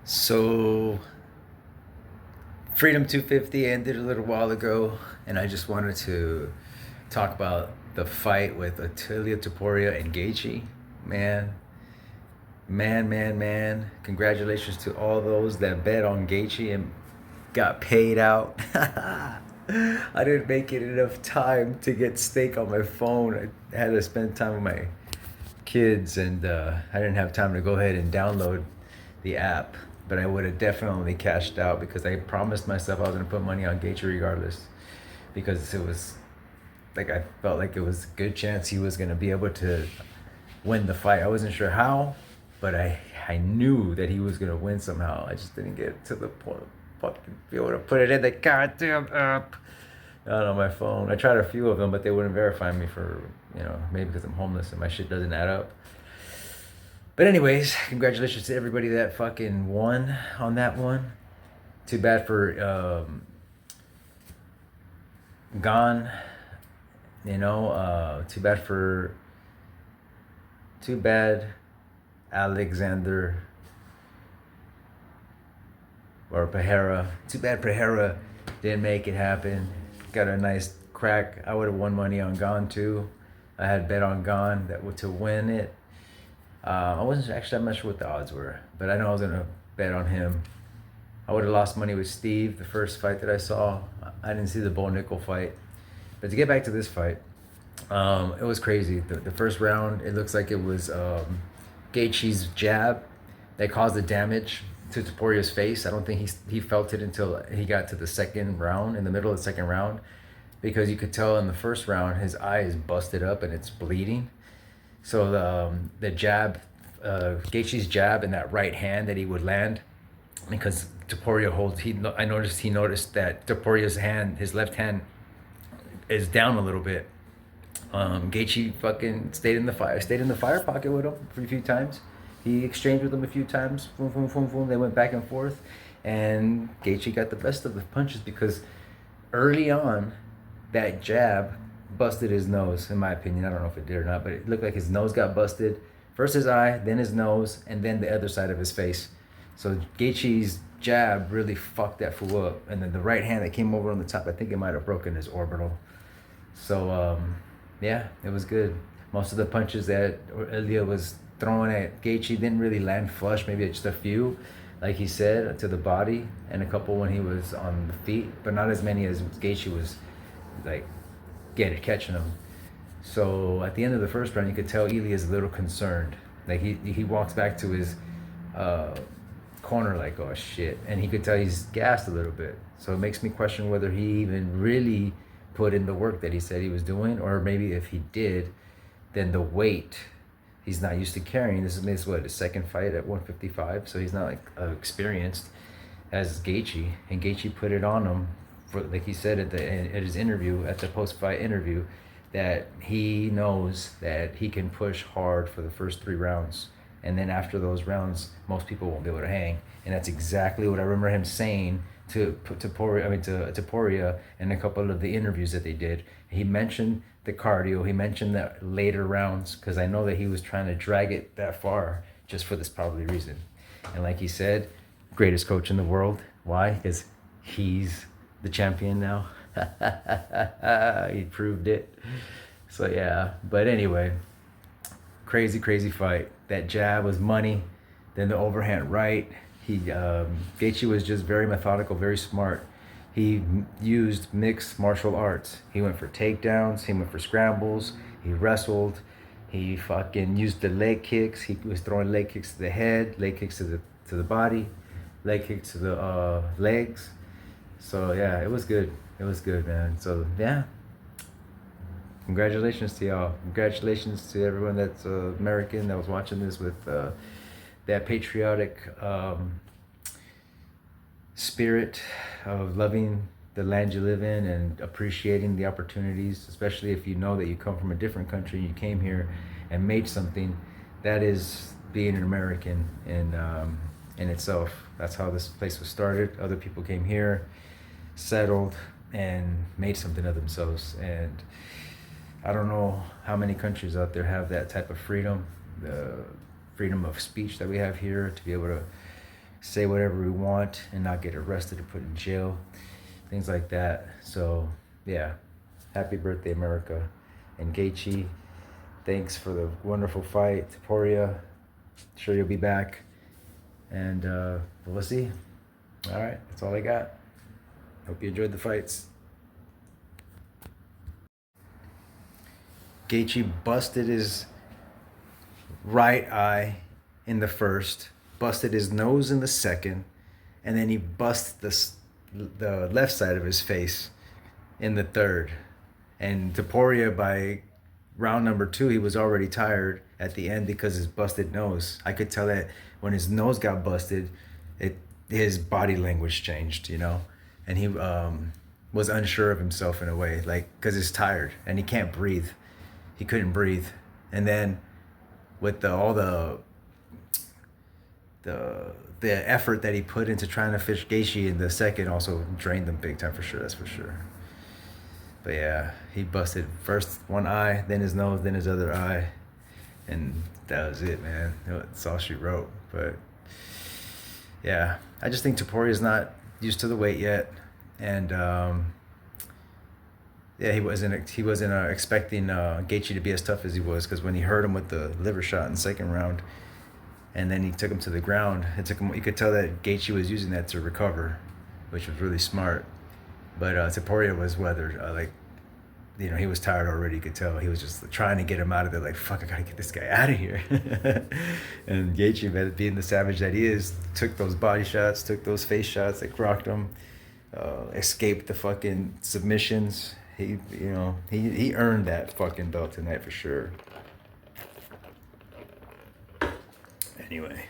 So, Freedom 250 ended a little while ago, and I just wanted to talk about the fight with Attilia Topuria and Gaethje. Man, man. Congratulations to all those that bet on Gaethje and got paid out. I didn't make it enough time to get steak on my phone. I had to spend time with my kids, and I didn't have time to go ahead and download the app. But I would have definitely cashed out because I promised myself I was going to put money on Gaethje regardless, because it was like I felt like it was a good chance he was going to be able to win the fight. I wasn't sure how, but I knew that he was going to win somehow. I just didn't get to the point fucking be able to put it in the goddamn app. Not on my phone. I tried a few of them, but they wouldn't verify me for, maybe because I'm homeless and my shit doesn't add up. But anyways, congratulations to everybody that fucking won on that one. Too bad for Gone. Too bad Alexander or Pereira. Too bad Pereira didn't make it happen. Got a nice crack. I would have won money on Gone too. I had bet on Gone to win it. I wasn't actually. I'm not sure what the odds were, but I know I was gonna bet on him. I would have lost money with Steve, the first fight that I saw. I didn't see the Bo Nickel fight, but to get back to this fight, it was crazy. The first round, it looks like it was Gaethje's jab that caused the damage to Topuria's face. I don't think he felt it until he got to the second round, in the middle of the second round, because you could tell in the first round his eye is busted up and it's bleeding. So the jab, Gaethje's jab in that right hand that he would land, because Topuria holds. I noticed he noticed that Topuria's hand, his left hand, is down a little bit. Gaethje fucking stayed in the fire pocket with him for a few times. He exchanged with him a few times. Boom, boom, boom, boom. They went back and forth, and Gaethje got the best of the punches because early on, that jab busted his nose. In my opinion, I don't know if it did or not, but it looked like his nose got busted. First his eye, then his nose, and then the other side of his face. So Gaethje's jab really fucked that fool up, and then the right hand that came over on the top, I think it might have broken his orbital. So yeah, it was good. Most of the punches that Ilya was throwing at Gaethje didn't really land flush. Maybe just a few, like he said, to the body, and a couple when he was on the feet, but not as many as Gaethje was like catching him. So at the end of the first round, you could tell Ilya is a little concerned. Like he walks back to his uh, corner like, oh shit, and he could tell he's gassed a little bit. So it makes me question whether he even really put in the work that he said he was doing, or maybe if he did, then the weight he's not used to carrying. This is what, his second fight at 155, so he's not like experienced as Gaethje, and Gaethje put it on him for, like he said at his interview, at the post fight interview, that he knows that he can push hard for the first 3 rounds, and then after those rounds, most people won't be able to hang, and that's exactly what I remember him saying to Topuria in a couple of the interviews that they did. He mentioned the cardio. He mentioned the later rounds because I know that he was trying to drag it that far just for this probably reason. And like he said, greatest coach in the world. Why? Because he's the champion now. He proved it. So yeah. But anyway, crazy fight. That jab was money. Then the overhand right. Gaethje was just very methodical, very smart. He used mixed martial arts. He went for takedowns. He went for scrambles. He wrestled. He fucking used the leg kicks. He was throwing leg kicks to the head, leg kicks to the body, leg kicks to the legs. So yeah, it was good. It was good, man. So yeah, congratulations to y'all. Congratulations to everyone that's American that was watching this with that patriotic spirit of loving the land you live in and appreciating the opportunities, especially if you know that you come from a different country and you came here and made something. That is being an American in itself. That's how this place was started. Other people came here, settled, and made something of themselves. And I don't know how many countries out there have that type of freedom, the freedom of speech that we have here, to be able to say whatever we want and not get arrested or put in jail, things like that. So yeah, happy birthday, America. And Gaethje, thanks for the wonderful fight. Topuria, sure you'll be back. And we'll see. All right, that's all I got. Hope you enjoyed the fights. Gaethje busted his right eye in the first, busted his nose in the second, and then he busted the left side of his face in the third. And Topuria, by round number 2, he was already tired at the end because his busted nose. I could tell that when his nose got busted, his body language changed, you know, and he was unsure of himself in a way, like, because he's tired and he can't breathe. He couldn't breathe, and then with all the effort that he put into trying to fish Gaethje in the second also drained them big time for sure. That's for sure. But yeah, he busted first one eye, then his nose, then his other eye, and that was it, man. That's all she wrote. But yeah, I just think Topuria's not used to the weight yet, and yeah, he wasn't expecting Gaethje to be as tough as he was, because when he hurt him with the liver shot in the second round, and then he took him to the ground, you could tell that Gaethje was using that to recover, which was really smart. But Topuria was weathered. He was tired already. You could tell he was just trying to get him out of there. Like, fuck, I gotta get this guy out of here. And Gaethje, being the savage that he is, took those body shots, took those face shots that rocked him, escaped the fucking submissions. He earned that fucking belt tonight for sure. Anyway.